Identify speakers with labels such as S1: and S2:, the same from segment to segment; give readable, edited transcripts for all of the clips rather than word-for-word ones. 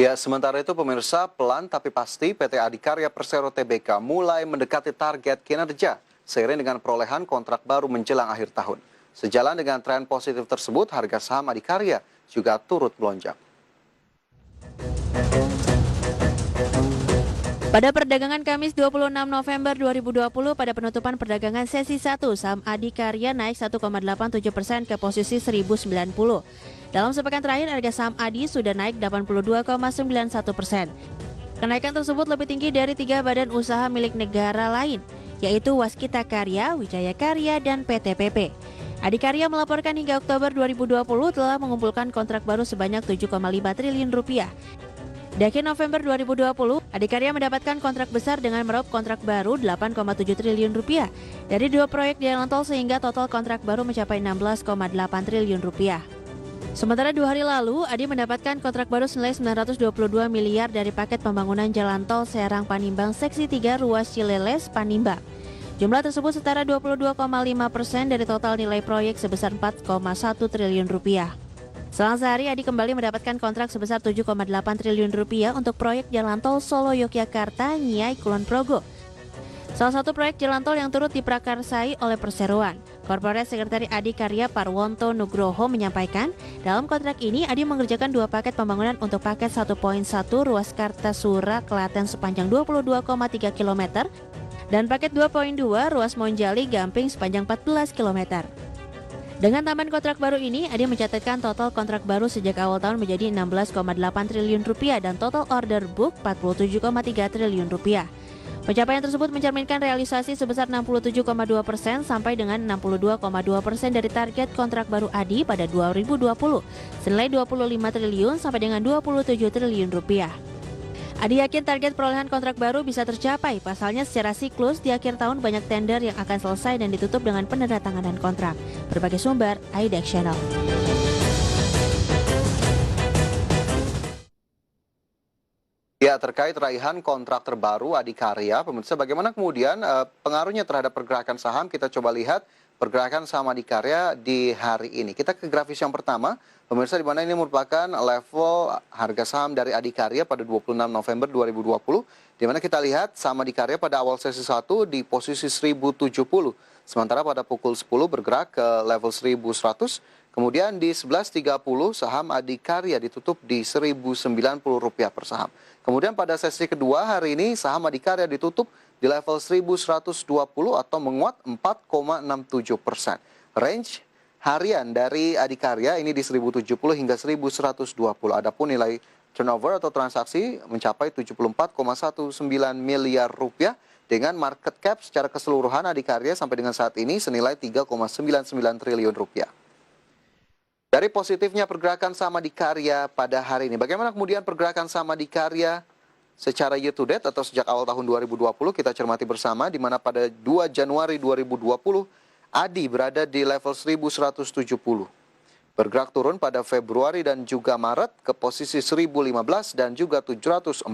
S1: Ya, sementara itu pemirsa, pelan tapi pasti PT Adikarya Persero Tbk mulai mendekati target kinerja seiring dengan perolehan kontrak baru menjelang akhir tahun. Sejalan dengan tren positif tersebut, harga saham Adikarya juga turut melonjak.
S2: Pada perdagangan Kamis 26 November 2020, pada penutupan perdagangan sesi 1, saham Adikarya naik 1,87% ke posisi 1090. Dalam sepekan terakhir, harga saham Adi sudah naik 82,91%. Kenaikan tersebut lebih tinggi dari 3 badan usaha milik negara lain, yaitu Waskita Karya, Wijaya Karya, dan PT PP. Adikarya melaporkan hingga Oktober 2020 telah mengumpulkan kontrak baru sebanyak 7,5 triliun rupiah. Di akhir November 2020, Adikarya mendapatkan kontrak besar dengan meraup kontrak baru 8,7 triliun rupiah dari 2 proyek di jalan tol sehingga total kontrak baru mencapai 16,8 triliun rupiah. Sementara 2 hari lalu, Adi mendapatkan kontrak baru senilai 922 miliar dari paket pembangunan jalan tol Serang-Panimbang Seksi 3 Ruas Cileles, Panimbang. Jumlah tersebut setara 22,5% dari total nilai proyek sebesar 4,1 triliun rupiah. Selang sehari, Adi kembali mendapatkan kontrak sebesar 7,8 triliun rupiah untuk proyek jalan tol Solo-Yogyakarta Niai Kulon Progo. Salah satu proyek jalan tol yang turut diprakarsai oleh perseroan. Korporat Sekretari Adikarya Parwonto Nugroho menyampaikan, dalam kontrak ini Adi mengerjakan 2 paket pembangunan untuk paket 1.1 ruas Kartasura Klaten sepanjang 22,3 km dan paket 2.2 ruas Monjali Gamping sepanjang 14 km. Dengan tambahan kontrak baru ini, Adi mencatatkan total kontrak baru sejak awal tahun menjadi 16,8 triliun rupiah dan total order book 47,3 triliun rupiah. Pencapaian tersebut mencerminkan realisasi sebesar 67,2% sampai dengan 62,2% dari target kontrak baru Adi pada 2020, senilai 25 triliun sampai dengan 27 triliun rupiah. Adi yakin target perolehan kontrak baru bisa tercapai, pasalnya secara siklus di akhir tahun banyak tender yang akan selesai dan ditutup dengan penandatanganan kontrak. Berbagai sumber, IDEX Channel.
S1: Ya, terkait raihan kontrak terbaru Adikarya, pemirsa, bagaimana kemudian pengaruhnya terhadap pergerakan saham? Kita coba lihat pergerakan saham Adikarya di hari ini. Kita ke grafis yang pertama, pemirsa, di mana ini merupakan level harga saham dari Adikarya pada 26 November 2020, di mana kita lihat saham Adikarya pada awal sesi 1 di posisi 1070, sementara pada pukul 10 bergerak ke level 1100. Kemudian di 11.30 saham Adikarya ditutup di Rp1.090 per saham. Kemudian pada sesi kedua hari ini saham Adikarya ditutup di level 1.120 atau menguat 4,67%. Range harian dari Adikarya ini di 1.070 hingga 1.120. Adapun nilai turnover atau transaksi mencapai 74,19 miliar rupiah dengan market cap secara keseluruhan Adikarya sampai dengan saat ini senilai 3,99 triliun rupiah. Dari positifnya pergerakan saham Adikarya pada hari ini, bagaimana kemudian pergerakan saham Adikarya secara year to date atau sejak awal tahun 2020 kita cermati bersama, di mana pada 2 Januari 2020 Adi berada di level 1170. Bergerak turun pada Februari dan juga Maret ke posisi 1015 dan juga 745.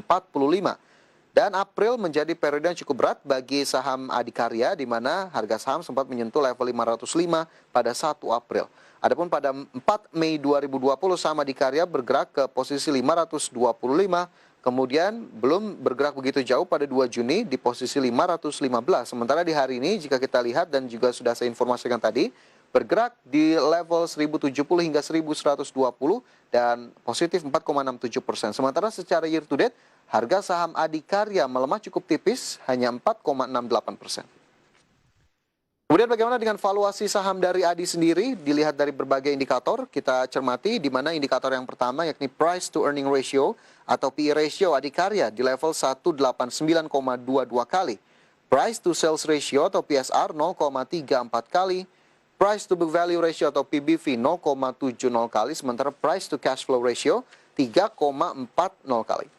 S1: Dan April menjadi periode yang cukup berat bagi saham Adikarya, di mana harga saham sempat menyentuh level 505 pada 1 April. Adapun pada 4 Mei 2020 saham Adikarya bergerak ke posisi 525, kemudian belum bergerak begitu jauh pada 2 Juni di posisi 515. Sementara di hari ini jika kita lihat dan juga sudah saya informasikan tadi, bergerak di level 1070 hingga 1120 dan positif 4,67%. Sementara secara year to date, harga saham Adikarya melemah cukup tipis, hanya 4,68%. Kemudian bagaimana dengan valuasi saham dari Adi sendiri? Dilihat dari berbagai indikator, kita cermati di mana indikator yang pertama yakni price to earning ratio atau PE ratio Adikarya di level 189,22 kali. Price to sales ratio atau PSR 0,34 kali. Price to book value ratio atau PBV 0,70 kali, sementara price to cash flow ratio 3,40 kali.